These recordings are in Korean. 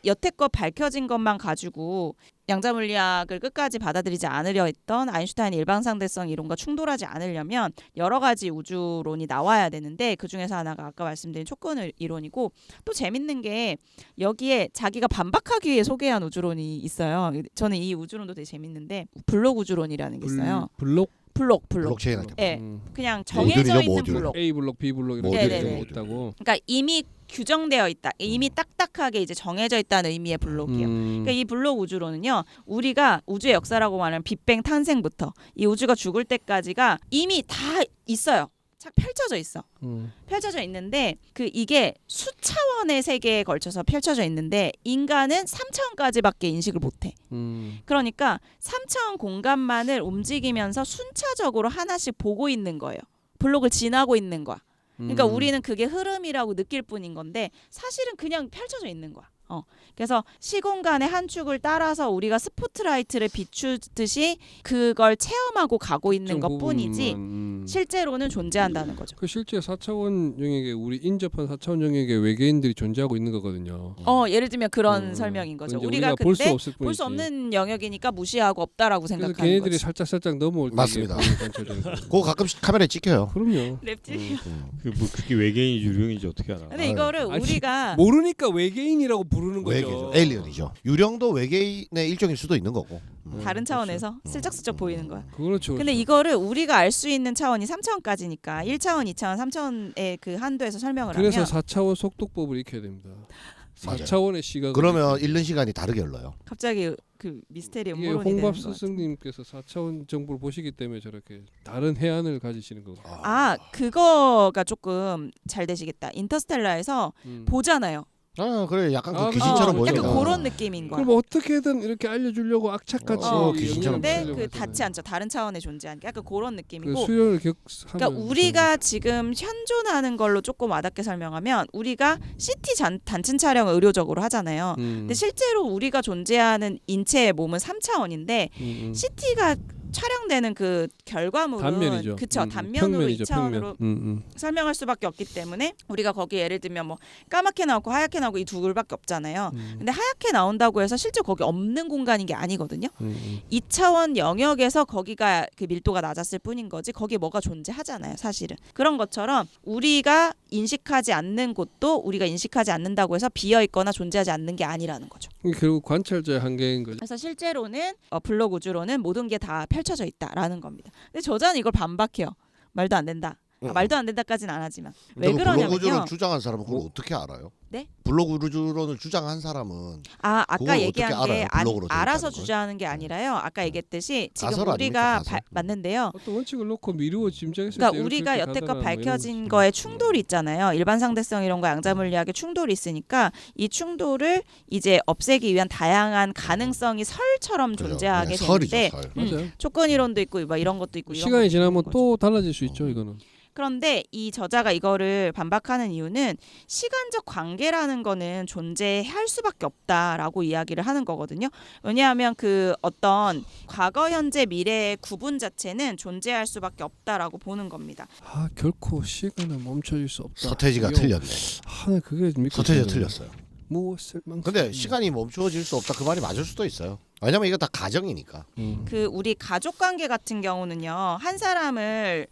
여태껏 밝혀진 것만 가지고 양자 물리학을 끝까지 받아들이지 않으려 했던 아인슈타인 일반상대성 이론과 충돌하지 않으려면 여러 가지 우주론이 나와야 되는데 그중에서 하나가 아까 말씀드린 촉근 이론이고, 또 재밌는 게 여기에 자기가 반박하기 위해 소개한 우주론이 있어요. 저는 이 우주론도 되게 재밌는데 블록 우주론이라는 게 있어요. 블록체인 할 때. 네, 그냥 정해져 모듈이죠, 있는 모듈. 블록. A 블록, B 블록 이렇게 모듈이죠, 되어 모듈. 있다고. 그러니까 이미 규정되어 있다. 이미 딱딱하게 이제 정해져 있다는 의미의 블록이에요. 그러니까 이 블록 우주론은요, 우리가 우주의 역사라고 말하는 빅뱅 탄생부터 이 우주가 죽을 때까지가 이미 다 있어요. 착 펼쳐져 있어. 펼쳐져 있는데 이게 수차원의 세계에 걸쳐서 펼쳐져 있는데 인간은 3차원까지밖에 인식을 못해. 그러니까 3차원 공간만을 움직이면서 순차적으로 하나씩 보고 있는 거예요. 블록을 지나고 있는 거야. 그러니까 우리는 그게 흐름이라고 느낄 뿐인 건데 사실은 그냥 펼쳐져 있는 거야. 그래서 시공간의 한 축을 따라서 우리가 스포트라이트를 비추듯이 그걸 체험하고 가고 있는 것뿐이지 실제로는 존재한다는 거죠. 그 실제 4차원 영역에 우리 인접한 4차원 영역에 외계인들이 존재하고 있는 거거든요. 예를 들면 그런 설명인 거죠. 우리가 볼 근데 볼 수 없는 영역이니까 무시하고 없다라고 그래서 생각하는 걔네들이 거지. 살짝 넘어올 때 맞습니다. 그거 가끔씩 카메라에 찍혀요. 그럼요. 랩틸리언. 뭐 그게 외계인이 유령인지 어떻게 알아? 근데 이거를 아니, 우리가 모르니까 외계인이라고 부르는 거죠. 외계죠. 에일리언이죠. 유령도 외계인의 일종일 수도 있는 거고. 다른 차원에서 슬쩍슬쩍 보이는 거야. 그렇죠. 근데 이거를 우리가 알 수 있는 차원이 3차원까지니까 1차원, 2차원, 3차원의 그 한도에서 설명을 그래서 하면 4차원 속도법을 익혀야 됩니다. 맞아요. 4차원의 시각을 그러면 읽는 시간이 다르게 흘러요. 갑자기 그 미스테리 이게 음모론이 되는 홍밥 거 같아. 스승님께서 4차원 정보를 보시기 때문에 저렇게 다른 해안을 가지시는 거고. 그거가 조금 잘 되시겠다. 인터스텔라에서 보잖아요. 그래 약간 그 아, 귀신처럼 보이는 약간 거. 그런 느낌인 거야. 그럼 뭐 어떻게든 이렇게 알려주려고 악착같이 귀신처럼 근데 연결하려고 그 하잖아요. 닿지 않죠. 다른 차원에 존재하는 게 약간 그런 그 느낌이고. 수련을 그러니까 하면 우리가 지금 현존하는 걸로 조금 와닿게 설명하면 우리가 CT 단층 촬영을 의료적으로 하잖아요. 근데 실제로 우리가 존재하는 인체의 몸은 3차원인데 CT가 촬영되는 그 결과물은 단면이죠. 그쵸 단면으로 평면이죠, 2차원으로 평면. 설명할 수밖에 없기 때문에 우리가 거기 예를 들면 뭐 까맣게 나오고 하얗게 나오고 이 두 글밖에 없잖아요. 근데 하얗게 나온다고 해서 실제 거기 없는 공간인 게 아니거든요. 2차원 영역에서 거기가 그 밀도가 낮았을 뿐인 거지 거기에 뭐가 존재하잖아요. 사실은 그런 것처럼 우리가 인식하지 않는 곳도 우리가 인식하지 않는다고 해서 비어있거나 존재하지 않는 게 아니라는 거죠. 결국 관찰자의 한계인 거죠. 그래서 실제로는 블록 우주로는 모든 게 다 펼쳐져 있다라는 겁니다. 근데 저자는 이걸 반박해요. 말도 안 된다. 말도 안 된다까지는 안 하지만 왜 블록 우주론을 그러냐면요. 주장한 사람은 그걸 어떻게 알아요? 네? 블록 우주론을 주장한 사람은 아까 그걸 얘기한 어떻게 게 알아요? 블록으로 돼 알아서 있다는 걸? 주장하는 게 아니라요. 아까 얘기했듯이 지금 가설 우리가 아닙니까, 가설? 맞는데요. 어떤 원칙을 놓고 미루어 짐작했을 때 그러니까 우리가 여태껏 밝혀진 거에 충돌이 있잖아요. 일반상대성 이론과 양자물리학의 충돌이 있으니까 이 충돌을 이제 없애기 위한 다양한 가능성이 설처럼 그죠. 존재하게 네, 설이죠, 되는데 설. 맞아요. 조건 이론도 있고 막 이런 것도 있고 이런 시간이 것도 지나면 있는 거죠. 또 달라질 수 있죠. 이거는. 그런데 이 저자가 이거를 반박하는 이유는 시간적 관계라는 거는 존재할 수밖에 없다라고 이야기를 하는 거거든요. 왜냐하면 그 어떤 과거, 현재, 미래의 구분 자체는 존재할 수밖에 없다라고 보는 겁니다. 결코 시간은 멈춰질 수 없다. 서태지가 틀렸네. 그게 서태지가 틀렸어요. 무엇을 망. 근데 시간이 멈추어질 수 없다 그 말이 맞을 수도 있어요. 왜냐면 이거 다 가정이니까. 그 우리 가족 관계 같은 경우는요. 한 사람을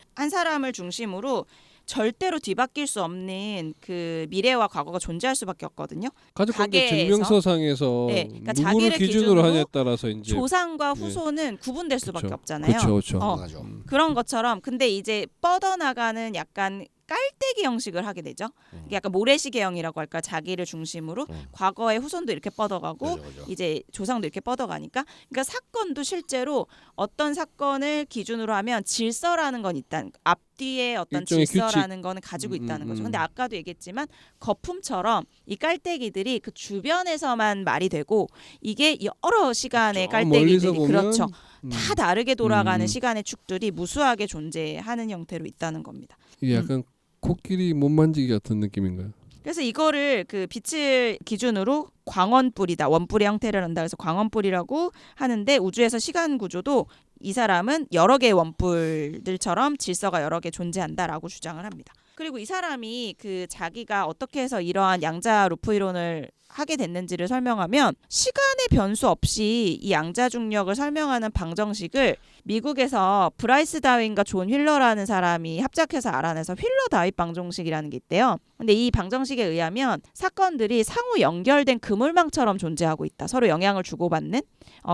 중심으로 절대로 뒤바뀔 수 없는 그 미래와 과거가 존재할 수밖에 없거든요. 가족관계 가게에서? 증명서상에서 네, 그러니까 누구를 자기를 기준으로 기준으로 하냐에 따라서 이제 조상과 후손은 구분될 수밖에 없잖아요. 그렇죠. 맞아. 그런 것처럼 근데 이제 뻗어나가는 약간 깔때기 형식을 하게 되죠. 이게 약간 모래시계형이라고 할까. 자기를 중심으로 과거의 후손도 이렇게 뻗어가고 그죠. 이제 조상도 이렇게 뻗어가니까 그러니까 사건도 실제로 어떤 사건을 기준으로 하면 질서라는 건 있다. 앞뒤에 어떤 일종의 질서라는 거는 가지고 있다는 거죠. 근데 아까도 얘기했지만 거품처럼 이 깔때기들이 그 주변에서만 말이 되고 이게 여러 시간의 저 멀리서 깔때기들이 보면, 그렇죠. 다 다르게 돌아가는 시간의 축들이 무수하게 존재하는 형태로 있다는 겁니다. 이게 약간 코끼리 못 만지기 같은 느낌인가요? 그래서 이거를 그 빛을 기준으로 광원뿔이다. 원뿔의 형태를 한다. 그래서 광원뿔이라고 하는데 우주에서 시간 구조도 이 사람은 여러 개의 원뿔들처럼 질서가 여러 개 존재한다라고 주장을 합니다. 그리고 이 사람이 그 자기가 어떻게 해서 이러한 양자 루프 이론을 하게 됐는지를 설명하면 시간의 변수 없이 이 양자 중력을 설명하는 방정식을 미국에서 브라이스 다윈과 존 휠러라는 사람이 합작해서 알아내서 휠러 다윗 방정식이라는 게 있대요. 근데 이 방정식에 의하면 사건들이 상호 연결된 그물망처럼 존재하고 있다. 서로 영향을 주고받는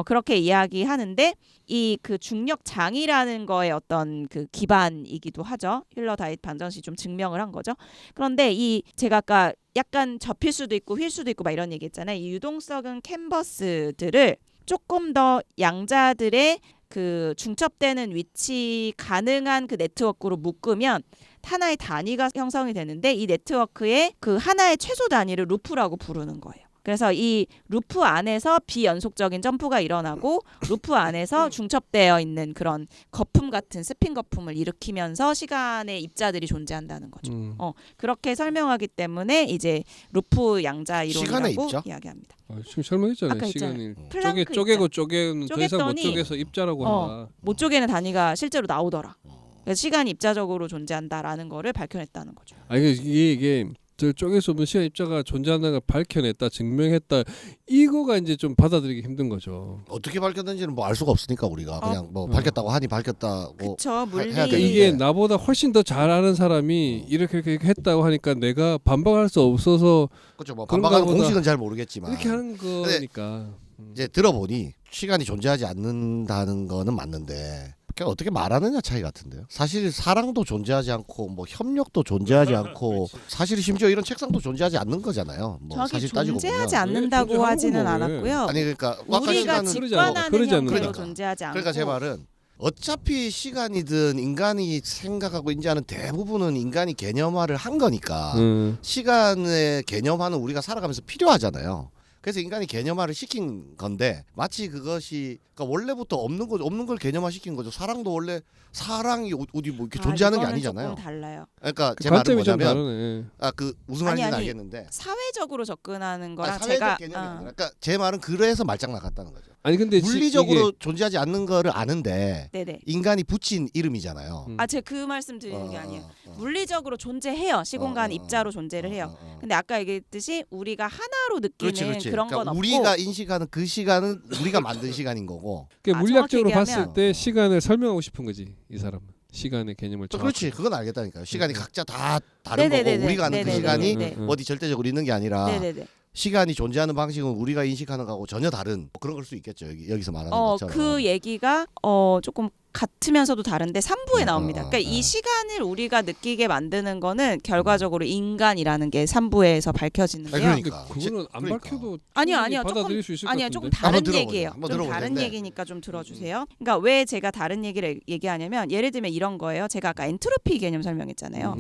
그렇게 이야기하는데 이 그 중력장이라는 거에 어떤 그 기반이기도 하죠. 휠러 다윗 방정식이 좀 증명을 한 거죠. 그런데 이 제가 아까 약간 접힐 수도 있고 휠 수도 있고 막 이런 얘기 했잖아요. 이 유동성은 캔버스들을 조금 더 양자들의 그 중첩되는 위치 가능한 그 네트워크로 묶으면 하나의 단위가 형성이 되는데 이 네트워크의 그 하나의 최소 단위를 루프라고 부르는 거예요. 그래서 이 루프 안에서 비연속적인 점프가 일어나고 루프 안에서 중첩되어 있는 그런 거품 같은 스핀 거품을 일으키면서 시간의 입자들이 존재한다는 거죠. 그렇게 설명하기 때문에 이제 루프 양자 시간의 이론이라고 입자? 이야기합니다. 지금 설명했잖아요. 아까 시간이 플랑크 쪼개고 쪼개는 더 이상 못 쪼갰더니 쪼개서 입자라고 한다. 못 쪼개는 단위가 실제로 나오더라. 그래서 시간이 입자적으로 존재한다라는 거를 밝혀냈다는 거죠. 아니 이게 저 쪽에서 보면 시간 입자가 존재한다는 걸 밝혀냈다, 증명했다. 이거가 이제 좀 받아들이기 힘든 거죠. 어떻게 밝혔는지는 뭐 알 수가 없으니까 우리가 그냥 뭐 밝혔다고 하니 밝혔다고. 그쵸. 물리 해야 되는데. 이게 나보다 훨씬 더 잘 아는 사람이 이렇게 했다고 하니까 내가 반박할 수 없어서 그렇죠. 뭐 그런가 반박하는 보다. 공식은 잘 모르겠지만 이렇게 하는 거니까. 이제 들어보니 시간이 존재하지 않는다는 거는 맞는데 그냥 어떻게 말하느냐 차이 같은데요. 사실 사랑도 존재하지 않고 뭐 협력도 존재하지 않고 사실 심지어 이런 책상도 존재하지 않는 거잖아요. 뭐 저기 사실 따지고 존재하지 보면. 않는다고 존재하는 하지는 거고 왜. 않았고요. 아니 그러니까 아까 우리가 시간은 직관하는 그러지 형태로 않는다. 존재하지 않고 그러니까 제 말은 어차피 시간이든 인간이 생각하고 인지하는 대부분은 인간이 개념화를 한 거니까 시간의 개념화는 우리가 살아가면서 필요하잖아요. 그래서 인간이 개념화를 시킨 건데 마치 그것이 그러니까 원래부터 없는 걸 개념화 시킨 거죠. 사랑도 원래 사랑이 어디 뭐 이렇게 존재하는 게 이거는 아니잖아요. 조금 달라요. 그러니까 그 제 말은 관점이 좀 뭐냐면 다르네. 그 무슨 말인지는 아니, 알겠는데 사회적으로 접근하는 거랑 사회적 제가 개념이 아니라 그러니까 제 말은 그래서 말장 나갔다는 거죠. 아니 근데 물리적으로 이게 존재하지 않는 거를 아는데 네네. 인간이 붙인 이름이잖아요. 제 그 말씀 드리는 게 아니에요. 물리적으로 존재해요. 시공간 입자로 존재를 해요. 근데 아까 얘기했듯이 우리가 하나로 느끼는 그렇지. 그런 그러니까 건 없고 우리가 인식하는 그 시간은 우리가 만든 시간인 거고. 그게 물리학적으로 정확히 봤을 얘기하면- 때 시간을 설명하고 싶은 거지 이 사람은 시간의 개념을 또 정확히. 그렇지. 그건 알겠다니까요. 시간이 각자 다 다른 네네네네. 거고 우리가 아는 그 네네네. 시간이 네. 어디 절대적으로 있는 게 아니라 네네네. 시간이 존재하는 방식은 우리가 인식하는 거하고 전혀 다른 뭐 그런 걸 수 있겠죠. 여기서 말하는 것처럼. 그 얘기가 조금 같으면서도 다른데 3부에 나옵니다. 그러니까 이 시간을 우리가 느끼게 만드는 거는 결과적으로 인간이라는 게 3부에서 밝혀지는데요. 아니, 근데 그러니까. 그거는 안 그러니까. 밝혀도 아니요, 충분히 아니요. 받아들일 조금 수 있을 아니요, 것 조금 같은데. 다른 한번 들어보자. 얘기예요. 한번 좀 들어볼 다른 텐데. 얘기니까 좀 들어주세요. 그러니까 왜 제가 다른 얘기를 얘기하냐면 예를 들면 이런 거예요. 제가 아까 엔트로피 개념 설명했잖아요.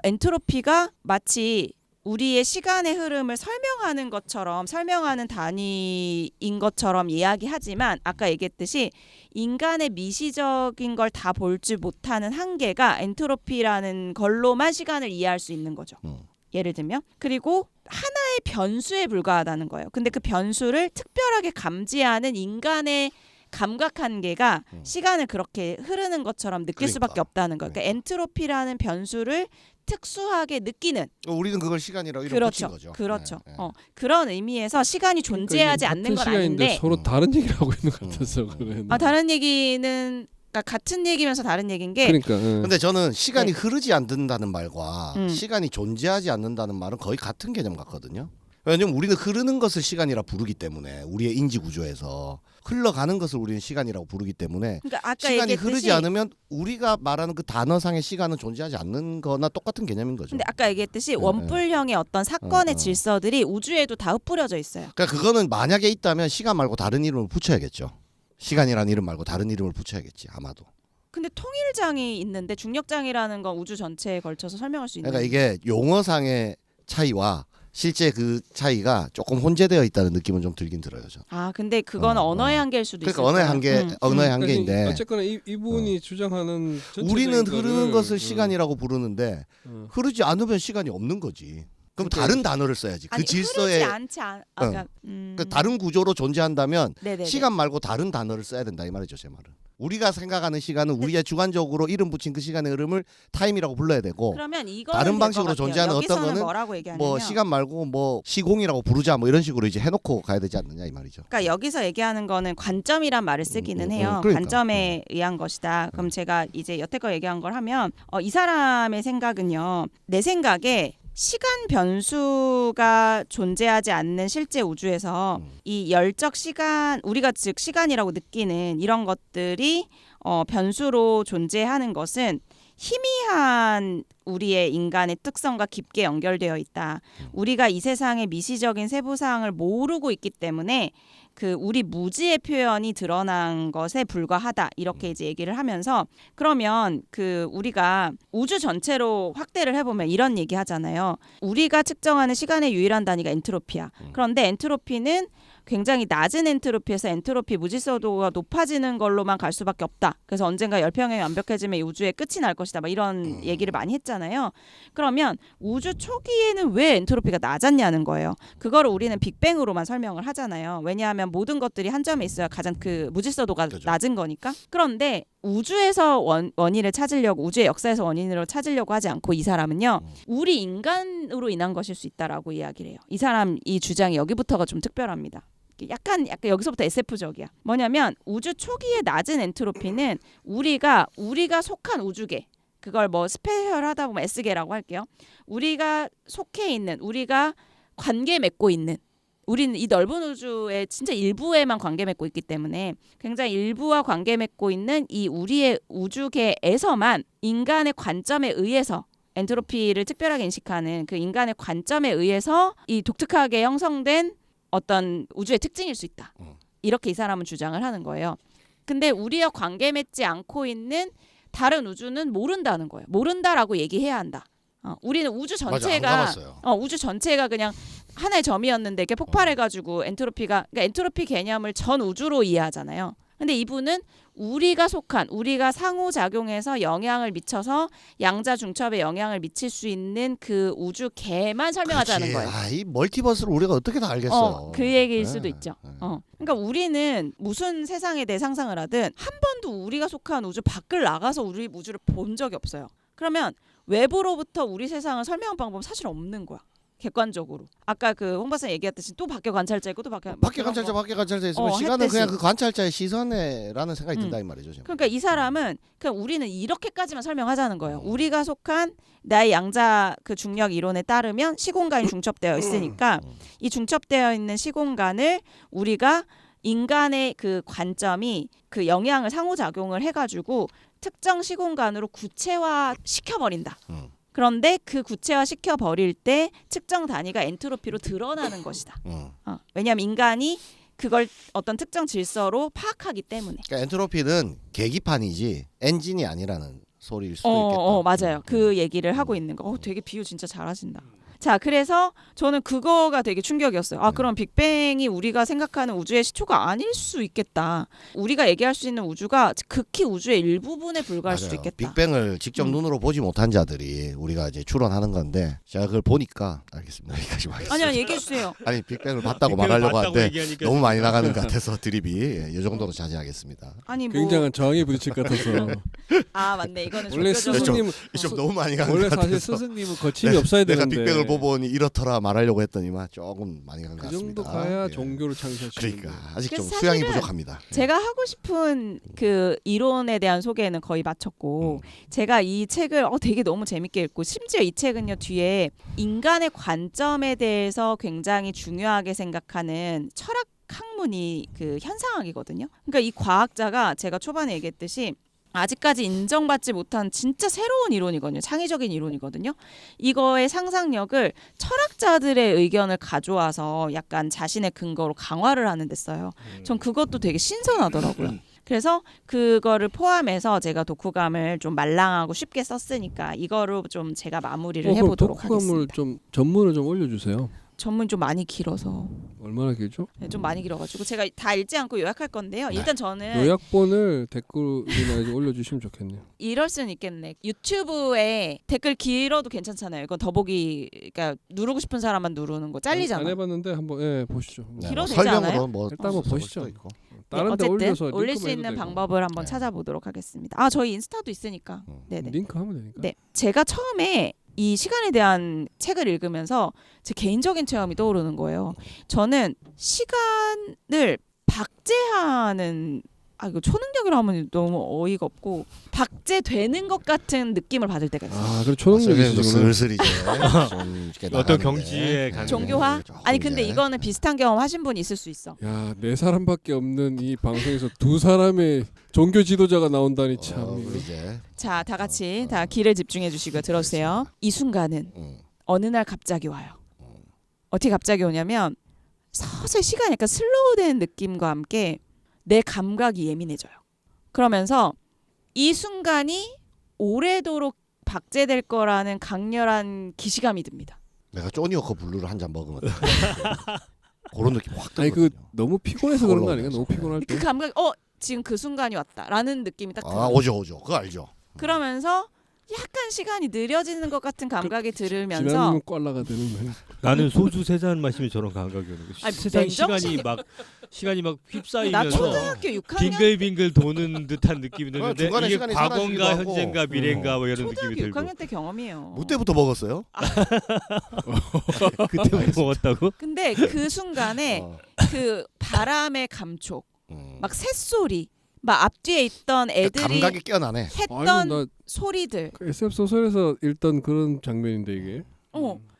엔트로피가 마치 우리의 시간의 흐름을 설명하는 것처럼 설명하는 단위인 것처럼 이야기하지만 아까 얘기했듯이 인간의 미시적인 걸 다 볼지 못하는 한계가 엔트로피라는 걸로만 시간을 이해할 수 있는 거죠. 예를 들면 그리고 하나의 변수에 불과하다는 거예요. 근데 그 변수를 특별하게 감지하는 인간의 감각 한계가 시간을 그렇게 흐르는 것처럼 느낄 수밖에 없다는 거예요. 그러니까 엔트로피라는 변수를 특수하게 느끼는 우리는 그걸 시간이라고 이름 붙인 그렇죠. 거죠. 그렇죠. 네, 네. 그런 의미에서 시간이 존재하지 않는 건 같은 시간인데 아닌데 서로 다른 얘기를 하고 있는 것 같아서 그래. 다른 얘기는 그러니까 같은 얘기면서 다른 얘기인 게 그러니까. 근데 저는 시간이 네. 흐르지 않는다는 말과 시간이 존재하지 않는다는 말은 거의 같은 개념 같거든요. 왜냐면 우리는 흐르는 것을 시간이라 부르기 때문에 우리의 인지 구조에서 흘러가는 것을 우리는 시간이라고 부르기 때문에 그러니까 아까 시간이 얘기했듯이 흐르지 않으면 우리가 말하는 그 단어상의 시간은 존재하지 않는 거나 똑같은 개념인 거죠. 근데 아까 얘기했듯이 네, 원뿔형의 어떤 사건의 어. 질서들이 우주에도 다 흩뿌려져 있어요. 그러니까 그거는 만약에 있다면 시간 말고 다른 이름을 붙여야겠죠. 시간이라는 이름 말고 다른 이름을 붙여야겠지 아마도. 근데 통일장이 있는데 중력장이라는 건 우주 전체에 걸쳐서 설명할 수 있는 그러니까 이게 용어상의 차이와 실제 그 차이가 조금 혼재되어 있다는 느낌은 좀 들긴 들어요. 근데 그거는 언어의 한계일 수도 그러니까 있어요. 언어의 한계, 언어의 한계인데 그러니까 어쨌거나 이분이 주장하는 전체적인 우리는 흐르는 거를- 것을 시간이라고 부르는데 흐르지 않으면 시간이 없는 거지. 그럼 그러니까 다른 단어를 써야지. 그 아니, 질서에 흐르지 않지 그러니까, 그 다른 구조로 존재한다면 네네네. 시간 말고 다른 단어를 써야 된다 이 말이죠, 제 말은. 우리가 생각하는 시간은 우리의 주관적으로 이름 붙인 그 시간의 흐름을 타임이라고 불러야 되고 그러면 이거는 다른 될 방식으로 것 같아요. 존재하는 어떤 여기서는 거는 뭐라고 얘기하냐면 뭐 시간 말고 뭐 시공이라고 부르자 뭐 이런 식으로 이제 해놓고 가야 되지 않느냐 이 말이죠. 그러니까 여기서 얘기하는 거는 관점이란 말을 쓰기는 해요. 그러니까. 관점에 의한 것이다. 그럼 제가 이제 여태껏 얘기한 걸 하면 이 사람의 생각은요. 내 생각에 시간 변수가 존재하지 않는 실제 우주에서 이 열적 시간, 우리가 즉 시간이라고 느끼는 이런 것들이 변수로 존재하는 것은 희미한 우리의 인간의 특성과 깊게 연결되어 있다. 우리가 이 세상의 미시적인 세부 사항을 모르고 있기 때문에 그 우리 무지의 표현이 드러난 것에 불과하다. 이렇게 이제 얘기를 하면서 그러면 그 우리가 우주 전체로 확대를 해보면 이런 얘기 하잖아요. 우리가 측정하는 시간의 유일한 단위가 엔트로피야. 그런데 엔트로피는 굉장히 낮은 엔트로피에서 엔트로피 무질서도가 높아지는 걸로만 갈 수밖에 없다. 그래서 언젠가 열평형이 완벽해지면 이 우주의 끝이 날 것이다. 막 이런 얘기를 많이 했잖아요. 그러면 우주 초기에는 왜 엔트로피가 낮았냐는 거예요. 그거를 우리는 빅뱅으로만 설명을 하잖아요. 왜냐하면 모든 것들이 한 점에 있어야 가장 그 무질서도가 그렇죠. 낮은 거니까. 그런데 우주에서 원인을 찾으려고 우주의 역사에서 원인을 찾으려고 하지 않고 이 사람은요. 우리 인간으로 인한 것일 수 있다라고 이야기를 해요. 이 사람 이 주장이 여기부터가 좀 특별합니다. 약간 여기서부터 SF적이야. 뭐냐면 우주 초기의 낮은 엔트로피는 우리가 속한 우주계 그걸 뭐 스페셜하다 보면 S계라고 할게요. 우리가 속해 있는 우리가 관계 맺고 있는 우리는 이 넓은 우주의 진짜 일부에만 관계 맺고 있기 때문에 굉장히 일부와 관계 맺고 있는 이 우리의 우주계에서만 인간의 관점에 의해서 엔트로피를 특별하게 인식하는 그 인간의 관점에 의해서 이 독특하게 형성된 어떤 우주의 특징일 수 있다. 이렇게 이 사람은 주장을 하는 거예요. 근데 우리와 관계 맺지 않고 있는 다른 우주는 모른다는 거예요. 모른다라고 얘기해야 한다. 우리는 우주 전체가 우주 전체가 그냥 하나의 점이었는데 이게 폭발해가지고 엔트로피가 그러니까 엔트로피 개념을 전 우주로 이해하잖아요. 근데 이분은 우리가 속한 우리가 상호작용해서 영향을 미쳐서 양자 중첩에 영향을 미칠 수 있는 그 우주계만 설명하자는 거예요. 이 멀티버스를 우리가 어떻게 다 알겠어. 그 얘기일 수도 있죠. 그러니까 우리는 무슨 세상에 대해 상상을 하든 한 번도 우리가 속한 우주 밖을 나가서 우리 우주를 본 적이 없어요. 그러면 외부로부터 우리 세상을 설명한 방법은 사실 없는 거야. 객관적으로. 아까 그 홍 박사님 얘기했듯이 또 밖에 관찰자 있고 또 밖에 관찰자 있으면 시간은 했듯이. 그냥 그 관찰자의 시선에라는 생각이 든다 이 말이죠. 지금. 그러니까 이 사람은 그냥 우리는 이렇게까지만 설명하자는 거예요. 우리가 속한 나의 양자 그 중력 이론에 따르면 시공간이 중첩되어 있으니까 이 중첩되어 있는 시공간을 우리가 인간의 그 관점이 그 영향을 상호작용을 해가지고 특정 시공간으로 구체화 시켜버린다. 그런데 그 구체화 시켜버릴 때 측정 단위가 엔트로피로 드러나는 것이다. 왜냐하면 인간이 그걸 어떤 특정 질서로 파악하기 때문에. 그러니까 엔트로피는 계기판이지 엔진이 아니라는 소리일 수도 있겠다. 맞아요. 그 얘기를 하고 있는 거. 되게 비유 진짜 잘하신다. 자, 그래서 저는 그거가 되게 충격이었어요. 그럼 빅뱅이 우리가 생각하는 우주의 시초가 아닐 수 있겠다. 우리가 얘기할 수 있는 우주가 극히 우주의 일부분에 불과할 수도 있겠다. 빅뱅을 직접 눈으로 보지 못한 자들이 우리가 이제 추론하는 건데 제가 그걸 보니까 알겠습니다. 여기까지 하겠습니다. 아니요, 얘기해 주세요. 아니 빅뱅을 봤다고 빅뱅을 말하려고 봤다고 하는데 얘기하니까 너무 많이 나가는 것 같아서 드립이 이 정도로 자제하겠습니다. 아니 뭐 굉장한 저항에 부딪힐 것 같아서. 맞네. 이거는 원래 종교적으로. 스승님 좀 너무 많이 가는 원래 것 사실 같아서 스승님은 거침이 없어야 내가 되는데. 빅뱅을 보니 이렇더라 말하려고 했더니만 조금 많이 간 것 그 같습니다. 정도 가야 예. 종교를 창시할 수 있는. 그러니까 아직 좀 그래서 수양이 사실은 부족합니다. 제가 하고 싶은 그 이론에 대한 소개는 거의 마쳤고 제가 이 책을 되게 너무 재밌게 읽고 심지어 이 책은요 뒤에 인간의 관점에 대해서 굉장히 중요하게 생각하는 철학 학문이 그 현상학이거든요. 그러니까 이 과학자가 제가 초반에 얘기했듯이 아직까지 인정받지 못한 진짜 새로운 이론이거든요. 창의적인 이론이거든요. 이거의 상상력을 철학자들의 의견을 가져와서 약간 자신의 근거로 강화를 하는 데 써요. 전 그것도 되게 신선하더라고요. 그래서 그거를 포함해서 제가 독후감을 좀 말랑하고 쉽게 썼으니까 이거로 좀 제가 마무리를 해보도록 독후감을 하겠습니다. 좀 전문을 좀 올려주세요. 전문 좀 많이 길어서 얼마나 길죠? 좀 많이 길어가지고 제가 다 읽지 않고 요약할 건데요. 일단 저는 요약본을 댓글이나 좀 올려주시면 좋겠네요. 이럴 수는 있겠네. 유튜브에 댓글 길어도 괜찮잖아요. 이건 더보기 그러니까 누르고 싶은 사람만 누르는 거 잘리잖아. 안 해봤는데 한번 보시죠. 길어도 되지 않아요? 설명으로 뭐 일단 한번 써볼 보시죠. 수도 있고. 다른 데 올려서 올릴 수 링크만 있는 해도 되고. 방법을 한번 네. 찾아보도록 하겠습니다. 아 저희 인스타도 있으니까. 네네. 링크 하면 되니까. 네, 제가 처음에 이 시간에 대한 책을 읽으면서 제 개인적인 체험이 떠오르는 거예요. 저는 시간을 박제하는 이거 초능력이라 하면 너무 어이가 없고 박제되는 것 같은 느낌을 받을 때가 있어요. 아, 그래 초능력이 좀 있으시구나. 슬슬 이제 좀 이렇게 어떤 나가는데. 경지에 가는 종교화? 조금 아니 근데 이제. 이거는 비슷한 경험 하신 분이 있을 수 있어. 야, 4사람밖에 없는 이 방송에서 2사람의 종교 지도자가 나온다니 참. 이제 자, 다 같이 다 귀를 집중해 주시고요. 들어주세요. 이 순간은 어느 날 갑자기 와요. 어떻게 갑자기 오냐면 서서히 시간이 약간 슬로우되는 느낌과 함께 내 감각이 예민해져요. 그러면서 이 순간이 오래도록 박제될 거라는 강렬한 기시감이 듭니다. 내가 쪼니워커 블루를 한 잔 먹으면 그런 느낌 확 아니 들거든요. 그 너무 피곤해서 그런 거 아닌가? 너무 피곤할 때. 그 감각이 지금 그 순간이 왔다라는 느낌이 딱 들어요. 오죠. 그거 알죠. 그러면서 약간 시간이 느려지는 것 같은 감각이 들으면서 지나면 꽐라가 되는 거야. 나는 소주 3잔 마시면 저런 감각이 오는 거야. 아니, 세상 맨정신이- 시간이 막 나 휩싸이면서 초등학교 6학년 빙글빙글 도는 듯한 느낌이 드는데 중간에 이게 시간이 과거인가 사라지기도 하고. 현재인가 미래인가 뭐 이런 느낌이 초등학교 들고 6학년 때 경험이에요. 뭐 때부터 먹었어요? 그때부터 먹었다고? 근데 그 순간에 어. 그 바람의 감촉, 음. 막 새소리, 막 앞뒤에 있던 애들이 감각이 깨어나네. 했던 아이고 나 소리들. SF 소설에서 읽던 그런 장면인데 이게.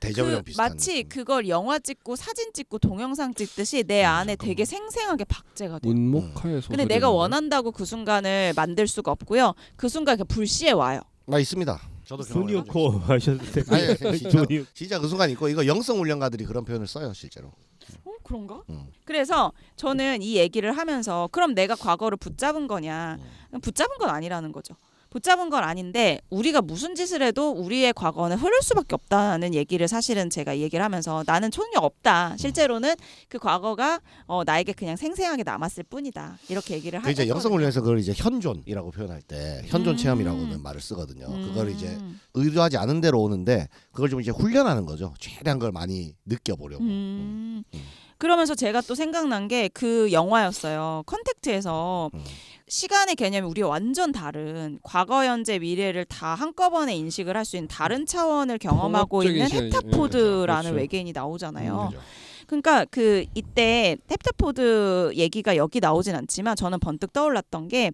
대접이랑 비슷한. 마치 느낌. 그걸 영화 찍고 사진 찍고 동영상 찍듯이 내 안에 되게 생생하게 박제가 돼요. 문목화의 소설. 근데 내가 원한다고 그 순간을 만들 수가 없고요. 그 순간 그 불시에 와요. 있습니다. 저도 소니오코 하셨을 때. 아니, 소니 진짜 그 순간 있고 이거 영성 훈련가들이 그런 표현을 써요 실제로. 그런가? 음. 그래서 저는 이 얘기를 하면서 그럼 내가 과거를 붙잡은 거냐? 붙잡은 건 아니라는 거죠. 붙잡은 건 아닌데 우리가 무슨 짓을 해도 우리의 과거는 흐를 수밖에 없다는 얘기를 사실은 제가 이 얘기를 하면서 나는 초능력 없다. 실제로는 그 과거가 나에게 그냥 생생하게 남았을 뿐이다. 이렇게 얘기를 그 이제 했거든요. 영성 훈련에서 그걸 이제 현존이라고 표현할 때 현존 체험이라고는 말을 쓰거든요. 그걸 이제 의도하지 않은 대로 오는데 그걸 좀 이제 훈련하는 거죠. 최대한 걸 많이 느껴보려고. 그러면서 제가 또 생각난 게 그 영화였어요. 컨택트에서 시간의 개념이 우리와 완전 다른 과거, 현재, 미래를 다 한꺼번에 인식을 할 수 있는 다른 차원을 경험하고 통합적인 있는 시간이- 헵타포드라는 그렇죠. 외계인이 나오잖아요. 그죠. 그러니까 그 이때 헵타포드 얘기가 여기 나오진 않지만 저는 번뜩 떠올랐던 게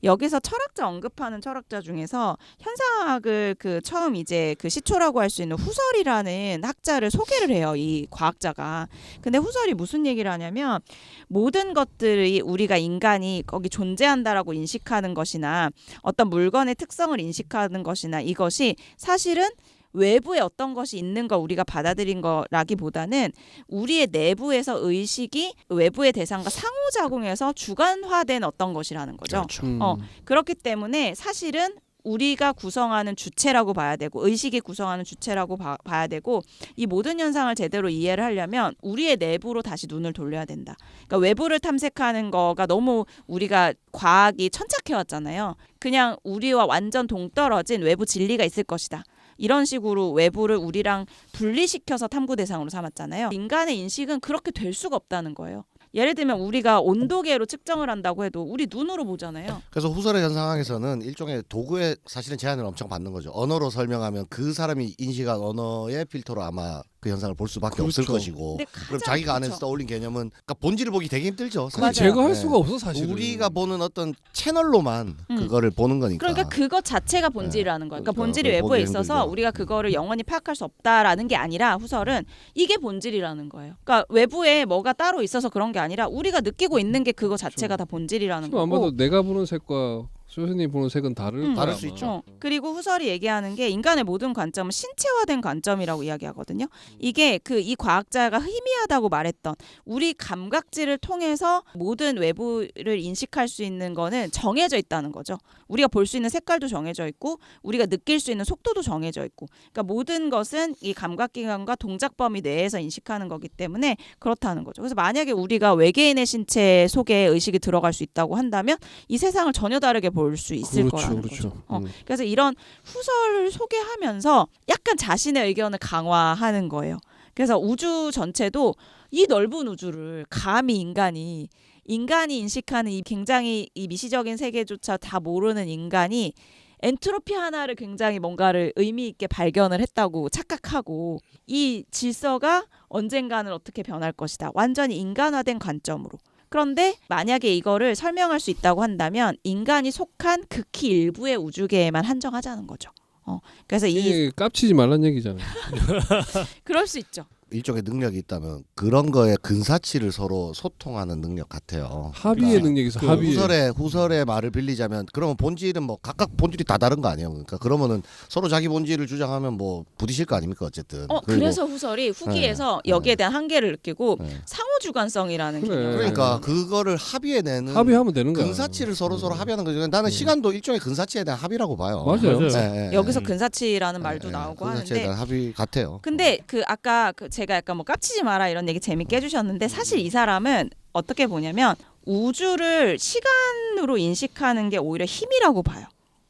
여기서 철학자 언급하는 철학자 중에서 현상학을 그 처음 이제 그 시초라고 할 수 있는 후설이라는 학자를 소개를 해요. 이 과학자가. 근데 후설이 무슨 얘기를 하냐면 모든 것들이 우리가 인간이 거기 존재한다라고 인식하는 것이나 어떤 물건의 특성을 인식하는 것이나 이것이 사실은 외부에 어떤 것이 있는 걸 우리가 받아들인 거라기보다는 우리의 내부에서 의식이 외부의 대상과 상호작용해서 주관화된 어떤 것이라는 거죠. 그렇죠. 그렇기 때문에 사실은 우리가 구성하는 주체라고 봐야 되고 의식이 구성하는 주체라고 봐야 되고 이 모든 현상을 제대로 이해를 하려면 우리의 내부로 다시 눈을 돌려야 된다. 그러니까 외부를 탐색하는 거가 너무 우리가 과학이 천착해왔잖아요. 그냥 우리와 완전 동떨어진 외부 진리가 있을 것이다. 이런 식으로 외부를 우리랑 분리시켜서 탐구 대상으로 삼았잖아요. 인간의 인식은 그렇게 될 수가 없다는 거예요. 예를 들면 우리가 온도계로 측정을 한다고 해도 우리 눈으로 보잖아요. 그래서 후설의 현상학에서는 일종의 도구의 사실은 제한을 엄청 받는 거죠. 언어로 설명하면 그 사람이 인식한 언어의 필터로 아마 그 현상을 볼 수밖에 없을 그렇죠. 것이고 근데 그럼 가장 자기가 안에서 그렇죠. 떠올린 개념은 그러니까 본질을 보기 되게 힘들죠. 그걸 맞아요. 제거할 네. 수가 없어 사실은. 우리가 보는 어떤 채널로만 그거를 보는 거니까. 그러니까 그것 자체가 본질이라는 거예요. 그러니까 그렇죠. 본질이 그걸 외부에 보기 있어서 힘들죠. 우리가 그거를 영원히 파악할 수 없다라는 게 아니라 후설은 이게 본질이라는 거예요. 그러니까 외부에 뭐가 따로 있어서 그런 게 아니라 우리가 느끼고 있는 게 그거 자체가 다 본질이라는 지금 거고. 아마도 내가 보는 색과 교수님 보는 색은 다를 다를 거야, 수 아마. 있죠. 그리고 후설이 얘기하는 게 인간의 모든 관점은 신체화된 관점이라고 이야기하거든요. 이게 그 이 과학자가 희미하다고 말했던 우리 감각지를 통해서 모든 외부를 인식할 수 있는 거는 정해져 있다는 거죠. 우리가 볼 수 있는 색깔도 정해져 있고 우리가 느낄 수 있는 속도도 정해져 있고 그러니까 모든 것은 이 감각기관과 동작 범위 내에서 인식하는 거기 때문에 그렇다는 거죠. 그래서 만약에 우리가 외계인의 신체 속에 의식이 들어갈 수 있다고 한다면 이 세상을 전혀 다르게 볼 수 있을 거라는 그렇죠. 거죠. 그래서 이런 후설을 소개하면서 약간 자신의 의견을 강화하는 거예요. 그래서 우주 전체도 이 넓은 우주를 감히 인간이 인간이 인식하는 이 굉장히 이 미시적인 세계조차 다 모르는 인간이 엔트로피 하나를 굉장히 뭔가를 의미 있게 발견을 했다고 착각하고 이 질서가 언젠가는 어떻게 변할 것이다. 완전히 인간화된 관점으로. 그런데 만약에 이거를 설명할 수 있다고 한다면 인간이 속한 극히 일부의 우주계에만 한정하자는 거죠. 그래서 이게 깝치지 말란 얘기잖아요. 그럴 수 있죠. 일종의 능력이 있다면 그런 거에 근사치를 서로 소통하는 능력 같아요. 합의의 능력에서 그 합의. 후설의 말을 빌리자면 그러면 본질은 뭐 각각 본질이 다 다른 거 아니에요. 그러니까 그러면은 서로 자기 본질을 주장하면 뭐 부딪힐 거 아닙니까 어쨌든. 그래서 후설이 후기에서 여기에 대한 한계를 느끼고 상호주관성이라는 그래. 개념을 그러니까 그거를 합의해내는 합의하면 되는 거야. 근사치를 서로 합의하는 거죠. 나는 시간도 일종의 근사치에 대한 합의라고 봐요. 맞아요. 네, 여기서 근사치라는 말도 나오고 근사치에 하는데 대한 합의 같아요. 근데 그 아까 제가 약간 뭐 깝치지 마라 이런 얘기 재밌게 해주셨는데 사실 이 사람은 어떻게 보냐면 우주를 시간으로 인식하는 게 오히려 힘이라고 봐요.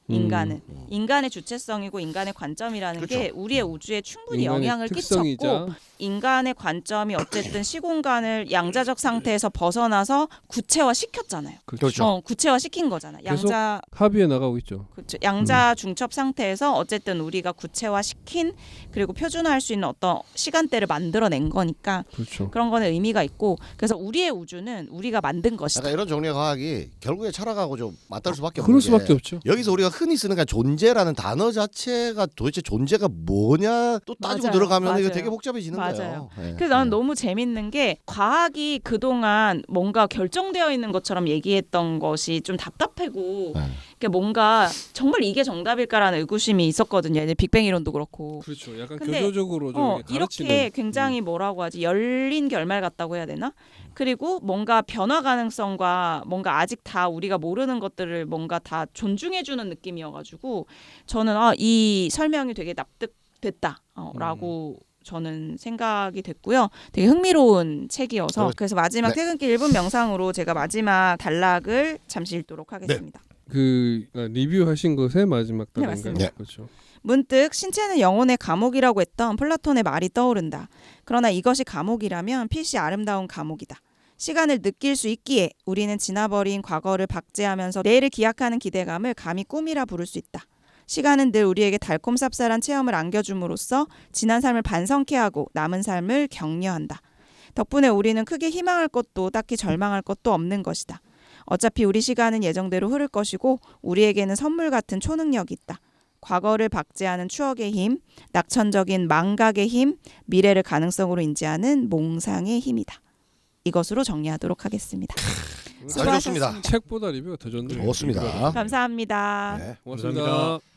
인간은 인간의 주체성이고 인간의 관점이라는 그렇죠. 게 우리의 우주에 충분히 인간의 영향을 특성이자 끼쳤고 인간의 관점이 어쨌든 시공간을 양자적 상태에서 벗어나서 구체화 시켰잖아요. 그렇죠. 구체화 시킨 거잖아. 계속 양자 합의해 나가고 있죠. 그렇죠. 양자 중첩 상태에서 어쨌든 우리가 구체화 시킨 그리고 표준화할 수 있는 어떤 시간대를 만들어낸 거니까 그렇죠. 그런 거는 의미가 있고 그래서 우리의 우주는 우리가 만든 것이다. 약간 이런 종류의 과학이 결국에 철학하고 좀 맞닿을 수밖에 없는 그럴 게 수밖에 없죠. 여기서 우리가 흔히 쓰는 그 존재라는 단어 자체가 도대체 존재가 뭐냐 또 따지고 맞아요. 들어가면 이거 맞아요. 되게 복잡해지는 맞아요. 거예요. 네. 그래서 나는 너무 재밌는 게 과학이 그동안 뭔가 결정되어 있는 것처럼 얘기했던 것이 좀 답답하고 네. 그러니까 뭔가 정말 이게 정답일까라는 의구심이 있었거든요. 이제 빅뱅 이론도 그렇고. 그렇죠. 약간 근데, 교조적으로 좀 이렇게 굉장히 뭐라고 하지 열린 결말 같다고 해야 되나? 그리고 뭔가 변화 가능성과 뭔가 아직 다 우리가 모르는 것들을 뭔가 다 존중해주는 느낌이어가지고 저는 이 설명이 되게 납득됐다라고 저는 생각이 됐고요. 되게 흥미로운 책이어서 그래서 마지막 네. 퇴근길 1분 명상으로 제가 마지막 단락을 잠시 읽도록 하겠습니다. 그 리뷰하신 것의 마지막 네, 단인가요? 맞습니다. 그렇죠. 문득 신체는 영혼의 감옥이라고 했던 플라톤의 말이 떠오른다. 그러나 이것이 감옥이라면 필시 아름다운 감옥이다. 시간을 느낄 수 있기에 우리는 지나버린 과거를 박제하면서 내일을 기약하는 기대감을 감히 꿈이라 부를 수 있다. 시간은 늘 우리에게 달콤 쌉쌀한 체험을 안겨줌으로써 지난 삶을 반성케 하고 남은 삶을 격려한다. 덕분에 우리는 크게 희망할 것도 딱히 절망할 것도 없는 것이다. 어차피 우리 시간은 예정대로 흐를 것이고 우리에게는 선물 같은 초능력이 있다. 과거를 박제하는 추억의 힘, 낙천적인 망각의 힘, 미래를 가능성으로 인지하는 몽상의 힘이다. 이것으로 정리하도록 하겠습니다. 잘 좋습니다. 책보다 리뷰가 더 좋네요. 좋습니다. 감사합니다. 네. 고맙습니다. 감사합니다.